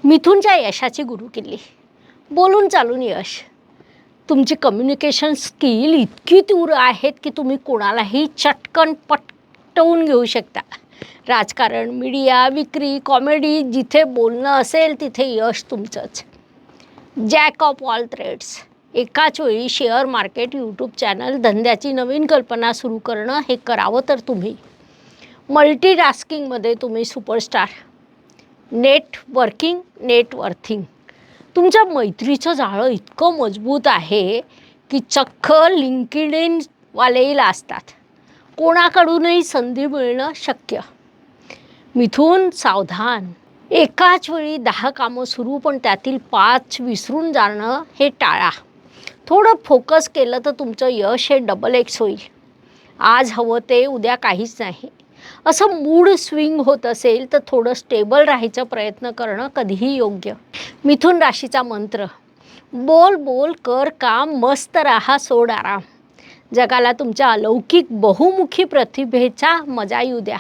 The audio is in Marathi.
मिथुनच्या यशाची गुरुकिल्ली. बोलून चालून यश. तुमची कम्युनिकेशन स्किल इतकी तीव्र आहेत की तुम्ही कोणालाही चटकन पटवून घेऊ शकता. राजकारण, मीडिया, विक्री, कॉमेडी, जिथे बोलणं असेल तिथे यश तुमचंच. Jack of all trades. एकाच वेळी शेअर मार्केट, यूट्यूब चॅनल, धंद्याची नवीन कल्पना सुरू करणं हे करावं तर तुम्ही. मल्टीटास्किंगमध्ये तुम्ही सुपरस्टार. नेटवर्थिंग. तुमच्या मैत्रीचं जाळं इतकं मजबूत आहे की चक्क लिंक्डइनवालेही लाजतात. कोणाकडूनही संधी मिळणं शक्य. मिथुन सावधान. एकाच वेळी 10 कामं सुरू पण त्यातील 5 विसरून जाणं हे टाळा. थोडं फोकस केलं तर तुमचं यश हे डबल एक्स होईल. आज हवं ते उद्या काहीच नाही. असं मूड स्विंग होत असेल तर थोडं स्टेबल राहायचा प्रयत्न करणं कधीही योग्य. मिथुन राशीचा मंत्र. बोल बोल कर काम, मस्त राहा सोड आराम. जगाला तुमच्या अलौकिक बहुमुखी प्रतिभेचा मजा येऊ द्या.